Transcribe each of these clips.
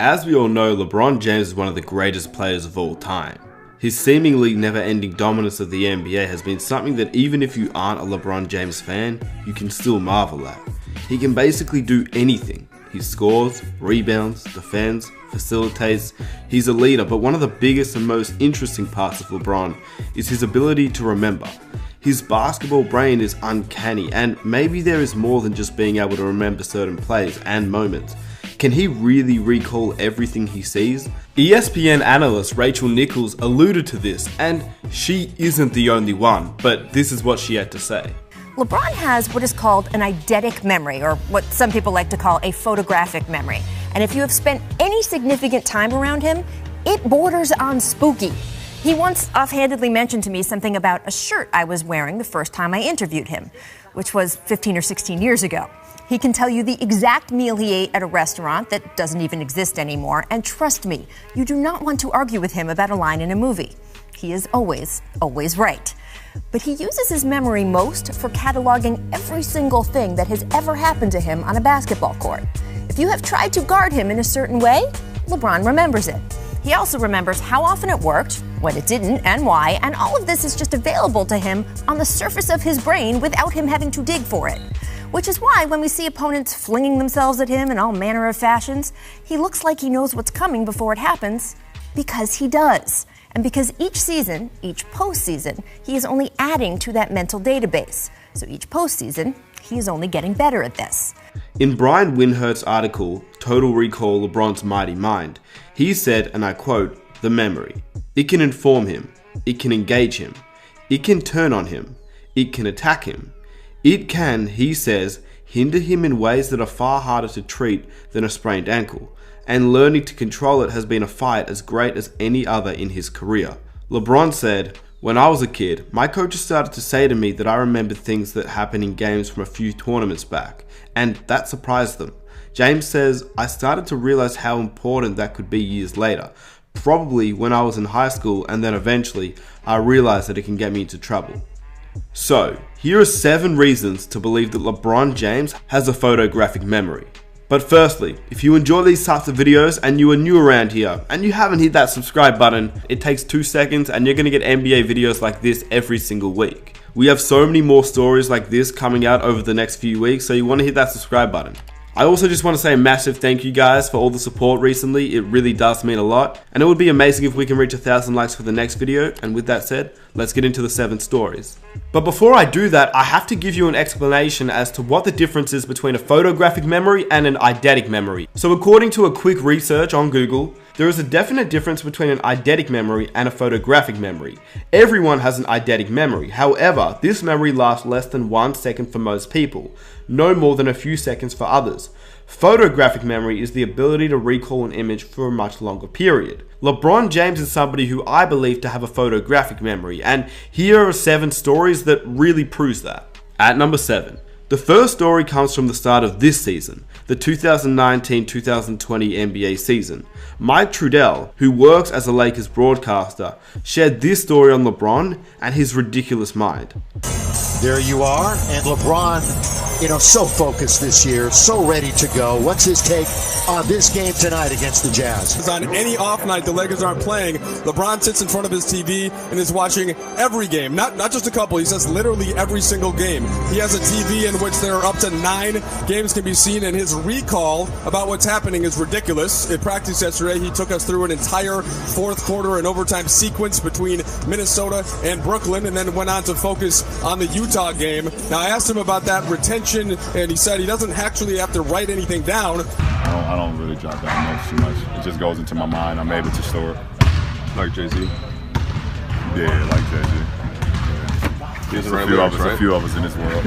As we all know, LeBron James is one of the greatest players of all time. His seemingly never-ending dominance of the NBA has been something that even if you aren't a LeBron James fan, you can still marvel at. He can basically do anything. He scores, rebounds, defends, facilitates. He's a leader, but one of the biggest and most interesting parts of LeBron is his ability to remember. His basketball brain is uncanny, and maybe there is more than just being able to remember certain plays and moments. Can he really recall everything he sees? ESPN analyst Rachel Nichols alluded to this, and she isn't the only one, but this is what she had to say. LeBron has what is called an eidetic memory, or what some people like to call a photographic memory. And if you have spent any significant time around him, it borders on spooky. He once offhandedly mentioned to me something about a shirt I was wearing the first time I interviewed him, which was 15 or 16 years ago. He can tell you the exact meal he ate at a restaurant that doesn't even exist anymore, and trust me, you do not want to argue with him about a line in a movie. He is always right. But he uses his memory most for cataloging every single thing that has ever happened to him on a basketball court. If you have tried to guard him in a certain way, LeBron remembers it. He also remembers how often it worked, when it didn't, and why, and all of this is just available to him on the surface of his brain without him having to dig for it. Which is why when we see opponents flinging themselves at him in all manner of fashions, he looks like he knows what's coming before it happens, because he does. And because each season, each postseason, he is only adding to that mental database. So each postseason, he is only getting better at this. In Brian Windhurst's article, Total Recall LeBron's Mighty Mind, he said, and I quote, "The memory. It can inform him. It can engage him. It can turn on him. It can attack him. It can," he says, "hinder him in ways that are far harder to treat than a sprained ankle. And learning to control it has been a fight as great as any other in his career." LeBron said, "When I was a kid, my coaches started to say to me that I remembered things that happened in games from a few tournaments back, and that surprised them." James says, "I started to realize how important that could be years later, probably when I was in high school, and then eventually I realized that it can get me into trouble." So, here are 7 reasons to believe that LeBron James has a photographic memory. But firstly, if you enjoy these types of videos and you are new around here and you haven't hit that subscribe button, it takes 2 seconds and you're going to get NBA videos like this every single week. We have so many more stories like this coming out over the next few weeks, so you want to hit that subscribe button. I also just want to say a massive thank you guys for all the support recently. It really does mean a lot, and it would be amazing if we can reach 1,000 likes for the next video. And with that said, let's get into the 7 stories. But before I do that, I have to give you an explanation as to what the difference is between a photographic memory and an eidetic memory. So according to a quick research on Google, there is a definite difference between an eidetic memory and a photographic memory. Everyone has an eidetic memory. However, this memory lasts less than 1 second for most people, no more than a few seconds for others. Photographic memory is the ability to recall an image for a much longer period. LeBron James is somebody who I believe to have a photographic memory, and here are 7 stories that really proves that. At number 7. The first story comes from the start of this season, the 2019-2020 NBA season. Mike Trudell, who works as a Lakers broadcaster, shared this story on LeBron and his ridiculous mind. There you are, and LeBron, so focused this year, so ready to go. What's his take on this game tonight against the Jazz? On any off night the Lakers aren't playing, LeBron sits in front of his TV and is watching every game, not just a couple. He says literally every single game. He has a TV in which there are up to 9 games can be seen, and his recall about what's happening is ridiculous. In practice yesterday, he took us through an entire fourth quarter and overtime sequence between Minnesota and Brooklyn, and then went on to focus on the Utah game. Now, I asked him about that retention, and he said he doesn't actually have to write anything down. I don't really jot down notes too much. It just goes into my mind. I'm able to store it. Like Jay-Z? Yeah, like Jay-Z. There's a few of us in this world.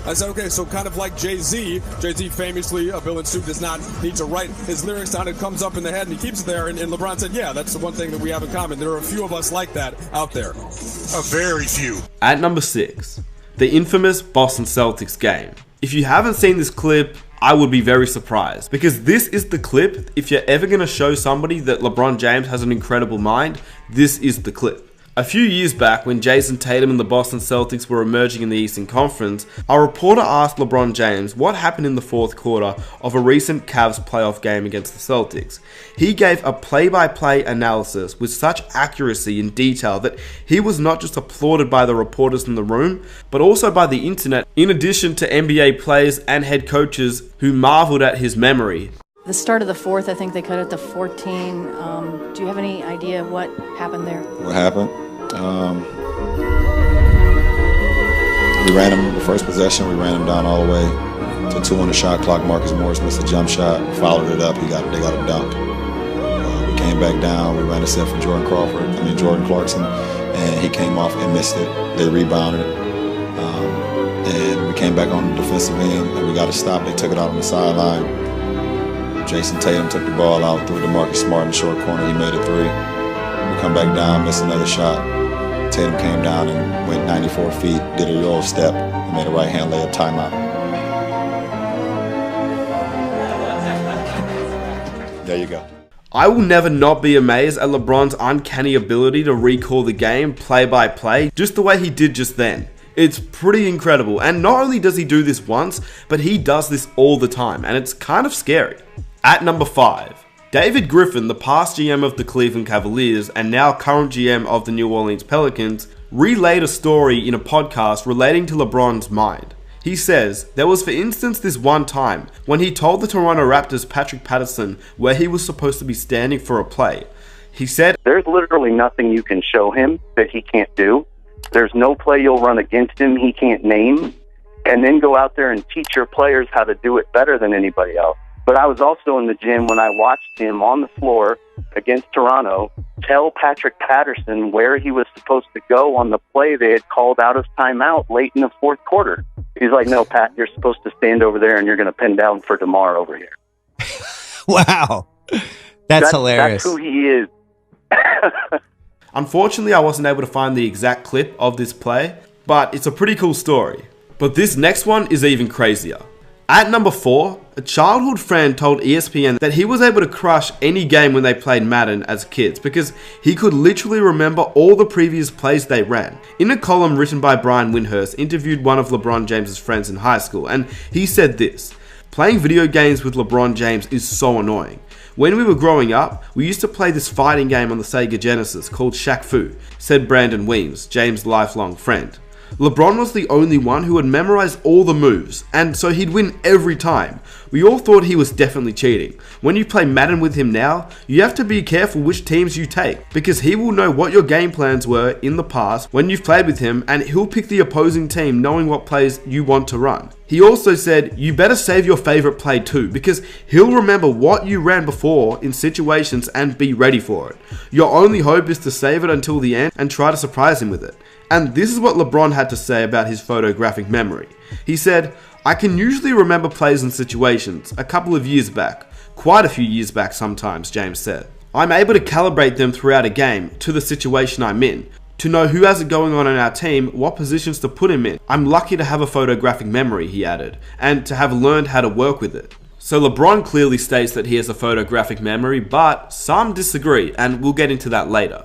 I said, okay, so kind of like Jay-Z. Jay-Z famously, a Bill and Stu does not need to write his lyrics down. It comes up in the head and he keeps it there. And LeBron said, yeah, that's the one thing that we have in common. There are a few of us like that out there. A very few. At number 6, the infamous Boston Celtics game. If you haven't seen this clip, I would be very surprised, because this is the clip. If you're ever going to show somebody that LeBron James has an incredible mind, this is the clip. A few years back, when Jason Tatum and the Boston Celtics were emerging in the Eastern Conference, a reporter asked LeBron James what happened in the fourth quarter of a recent Cavs playoff game against the Celtics. He gave a play-by-play analysis with such accuracy and detail that he was not just applauded by the reporters in the room, but also by the internet, in addition to NBA players and head coaches who marveled at his memory. The start of the fourth, I think they cut it to 14. Do you have any idea what happened there? What happened? We ran him the first possession. We ran him down all the way to 2 on the shot clock. Marcus Morris missed a jump shot, followed it up. They got a dunk. We came back down. We ran a set for Jordan Clarkson, and he came off and missed it. They rebounded it, and we came back on the defensive end, and we got a stop. They took it out on the sideline. Jason Tatum took the ball out, threw it to Marcus Smart in the short corner. He made a 3. We come back down, missed another shot. Tatum came down and went 94 feet, did a Euro step, and made a right-hand layup timeout. There you go. I will never not be amazed at LeBron's uncanny ability to recall the game play by play, just the way he did just then. It's pretty incredible, and not only does he do this once, but he does this all the time, and it's kind of scary. At number 5, David Griffin, the past GM of the Cleveland Cavaliers and now current GM of the New Orleans Pelicans, relayed a story in a podcast relating to LeBron's mind. He says, there was for instance this one time when he told the Toronto Raptors' Patrick Patterson where he was supposed to be standing for a play. He said, "There's literally nothing you can show him that he can't do. There's no play you'll run against him he can't name, and then go out there and teach your players how to do it better than anybody else." But I was also in the gym when I watched him on the floor against Toronto tell Patrick Patterson where he was supposed to go on the play they had called out of timeout late in the fourth quarter. He's like, "No, Pat, you're supposed to stand over there and you're going to pin down for DeMar over here." Wow. That's hilarious. That's who he is. Unfortunately, I wasn't able to find the exact clip of this play, but it's a pretty cool story. But this next one is even crazier. At number 4, a childhood friend told ESPN that he was able to crush any game when they played Madden as kids because he could literally remember all the previous plays they ran. In a column written by Brian Windhurst, interviewed one of LeBron James's friends in high school, and he said this: "Playing video games with LeBron James is so annoying. When we were growing up, we used to play this fighting game on the Sega Genesis called Shaq Fu," said Brandon Weems, James' lifelong friend. LeBron was the only one who had memorized all the moves, and so he'd win every time. We all thought he was definitely cheating. When you play Madden with him now, you have to be careful which teams you take, because he will know what your game plans were in the past when you've played with him, and he'll pick the opposing team knowing what plays you want to run. He also said, "You better save your favorite play too, because he'll remember what you ran before in situations and be ready for it. Your only hope is to save it until the end and try to surprise him with it." And this is what LeBron had to say about his photographic memory. He said, "I can usually remember plays and situations a couple of years back, quite a few years back sometimes," James said. "I'm able to calibrate them throughout a game to the situation I'm in, to know who has it going on in our team, what positions to put him in. I'm lucky to have a photographic memory," he added, "and to have learned how to work with it." So LeBron clearly states that he has a photographic memory, but some disagree, and we'll get into that later.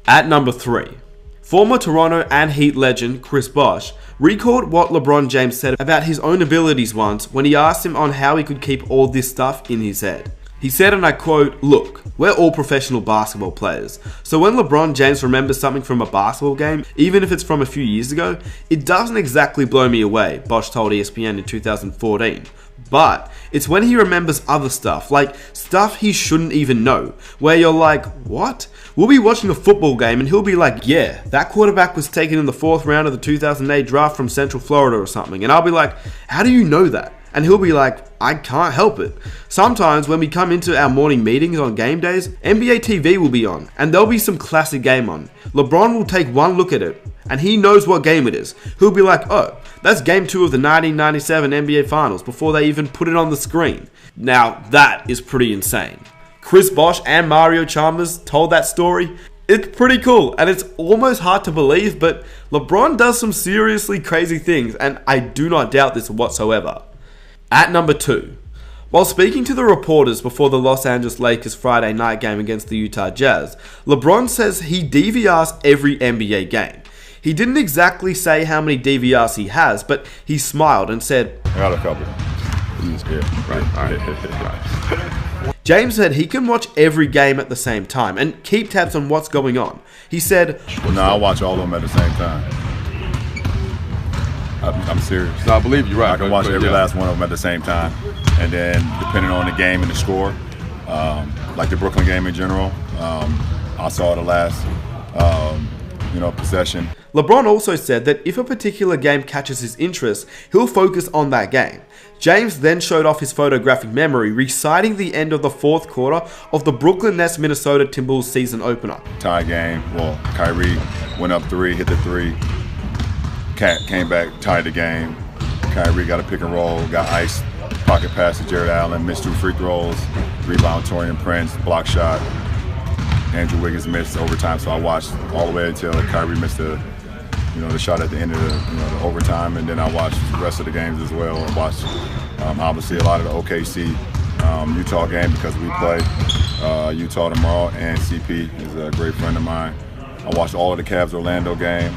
At number 3. Former Toronto and Heat legend Chris Bosh recalled what LeBron James said about his own abilities once when he asked him on how he could keep all this stuff in his head. He said, and I quote, "Look, we're all professional basketball players, so when LeBron James remembers something from a basketball game, even if it's from a few years ago, it doesn't exactly blow me away," Bosh told ESPN in 2014. But it's when he remembers other stuff, like stuff he shouldn't even know, where you're like, what? We'll be watching a football game and he'll be like, "Yeah, that quarterback was taken in the 4th round of the 2008 draft from Central Florida or something." And I'll be like, "How do you know that?" And he'll be like, "I can't help it." Sometimes when we come into our morning meetings on game days, NBA TV will be on and there'll be some classic game on. LeBron will take one look at it and he knows what game it is. He'll be like, "Oh, that's game 2 of the 1997 NBA Finals," before they even put it on the screen. Now that is pretty insane. Chris Bosh and Mario Chalmers told that story. It's pretty cool and it's almost hard to believe, but LeBron does some seriously crazy things and I do not doubt this whatsoever. At number 2, While speaking to the reporters before the Los Angeles Lakers Friday night game against the Utah Jazz, LeBron says he DVRs every NBA game. He didn't exactly say how many DVRs he has, but he smiled and said, I got a couple. Yeah, right. James said he can watch every game at the same time and keep tabs on what's going on. He said, well, no, I watch all of them at the same time. I'm serious. No, I believe you're right. I can watch every last one of them at the same time. And then depending on the game and the score, like the Brooklyn game in general, I saw the last possession. LeBron also said that if a particular game catches his interest, he'll focus on that game. James then showed off his photographic memory, reciting the end of the fourth quarter of the Brooklyn Nets Minnesota Timberwolves season opener. Tie game. Well, Kyrie went up 3, hit the 3. Cat came back, tied the game. Kyrie got a pick and roll, got iced, pocket pass to Jared Allen, missed 2 free throws, rebound Taurean Prince, block shot. Andrew Wiggins missed overtime, so I watched all the way until Kyrie missed the shot at the end of the overtime, and then I watched the rest of the games as well. I watched obviously a lot of the OKC Utah game because we play Utah tomorrow, and CP is a great friend of mine. I watched all of the Cavs Orlando game,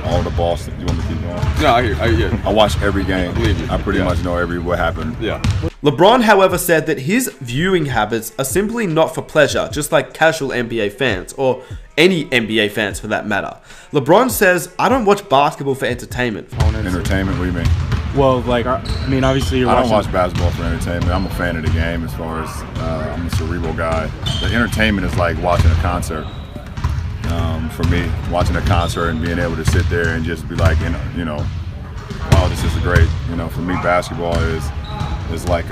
all of the Boston. You want me to keep going? No, I hear. I watched every game. I believe you. I pretty much know what happened. Yeah. LeBron, however, said that his viewing habits are simply not for pleasure, just like casual NBA fans, or any NBA fans for that matter. LeBron says, I don't watch basketball for entertainment. Entertainment? What do you mean? Well, like, I mean, obviously you're I watching... don't watch basketball for entertainment. I'm a fan of the game as far as I'm a cerebral guy. The entertainment is like watching a concert. For me, watching a concert and being able to sit there and just be like, wow, this is great. For me, basketball is like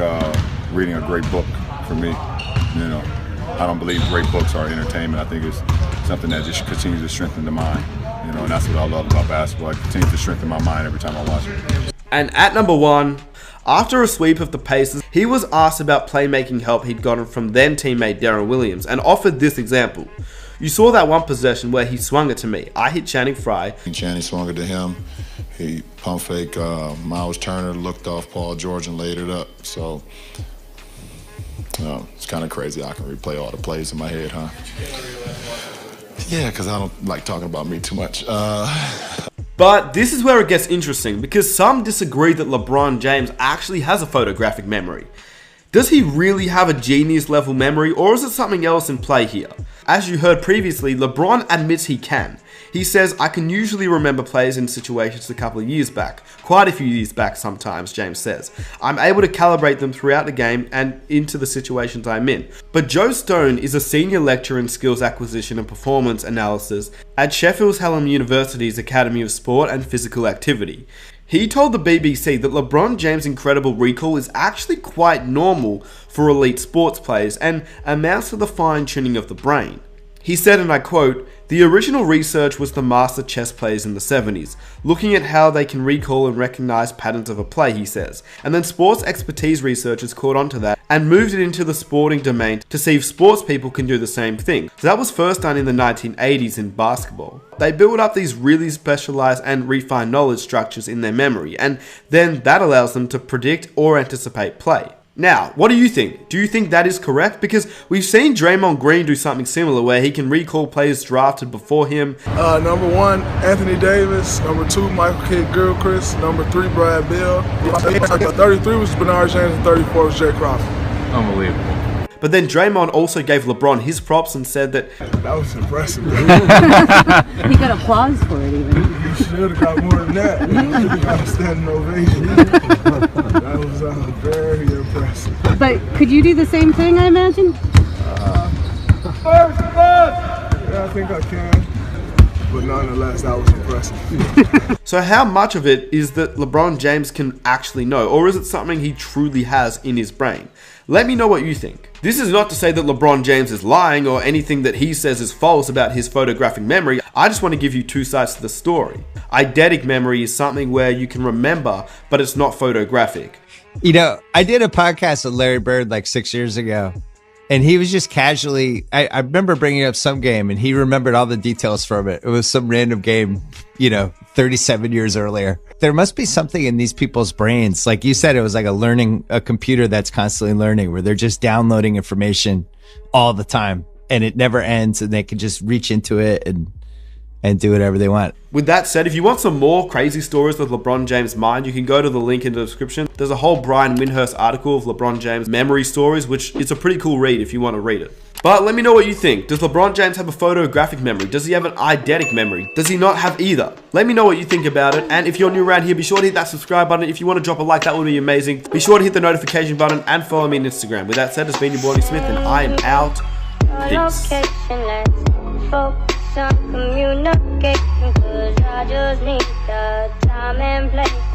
reading a great book for me. I don't believe great books are entertainment. I think it's something that just continues to strengthen the mind. And that's what I love about basketball. It continues to strengthen my mind every time I watch it. And at number 1, after a sweep of the Pacers, he was asked about playmaking help he'd gotten from then teammate Darren Williams and offered this example. You saw that one possession where he swung it to me. I hit Channing Frye. Channing swung it to him. He pump fake Miles Turner, looked off Paul George and laid it up. So it's kind of crazy. I can replay all the plays in my head, huh? Yeah, because I don't like talking about me too much. But this is where it gets interesting, because some disagree that LeBron James actually has a photographic memory. Does he really have a genius level memory, or is it something else in play here? As you heard previously, LeBron admits he can. He says, I can usually remember plays in situations a couple of years back. Quite a few years back sometimes, James says. I'm able to calibrate them throughout the game and into the situations I'm in. But Joe Stone is a senior lecturer in skills acquisition and performance analysis at Sheffield Hallam University's Academy of Sport and Physical Activity. He told the BBC that LeBron James' incredible recall is actually quite normal for elite sports players and amounts to the fine-tuning of the brain. He said, and I quote, the original research was the master chess players in the 70s, looking at how they can recall and recognize patterns of a play, he says. And then sports expertise researchers caught onto that and moved it into the sporting domain to see if sports people can do the same thing. So that was first done in the 1980s in basketball. They build up these really specialized and refined knowledge structures in their memory, and then that allows them to predict or anticipate play. Now, what do you think? Do you think that is correct? Because we've seen Draymond Green do something similar where he can recall players drafted before him. Number 1, Anthony Davis. Number 2, Michael Kidd-Gilchrist. Number 3, Brad Beal. 33 was Bernard James and 34 was Jay Crawford. Unbelievable. But then Draymond also gave LeBron his props and said that that was impressive. He got applause for it even. You should have got more than that. You should have got a standing ovation. That was very impressive. But could you do the same thing, I imagine? Yeah, I think I can. But nonetheless, that was impressive. So how much of it is that LeBron James can actually know, or is it something he truly has in his brain? Let me know what you think. This is not to say that LeBron James is lying or anything that he says is false about his photographic memory. I just want to give you two sides to the story. Eidetic memory is something where you can remember, but it's not photographic. You know, I did a podcast with Larry Bird like 6 years ago, and he was just casually, I remember bringing up some game, and he remembered all the details from it. It was some random game, you know, 37 years earlier. There must be something in these people's brains. Like you said, it was like a computer that's constantly learning, where they're just downloading information all the time and it never ends, and they can just reach into it and do whatever they want. With that said, if you want some more crazy stories with LeBron James' mind, you can go to the link in the description. There's a whole Brian Windhorst article of LeBron James' memory stories, which is a pretty cool read if you want to read it. But let me know what you think. Does LeBron James have a photographic memory? Does he have an eidetic memory? Does he not have either? Let me know what you think about it. And if you're new around here, be sure to hit that subscribe button. If you want to drop a like, that would be amazing. Be sure to hit the notification button and follow me on Instagram. With that said, it's been your boy Smith, and I am out. Peace. Communication, 'cause I just need the time and place.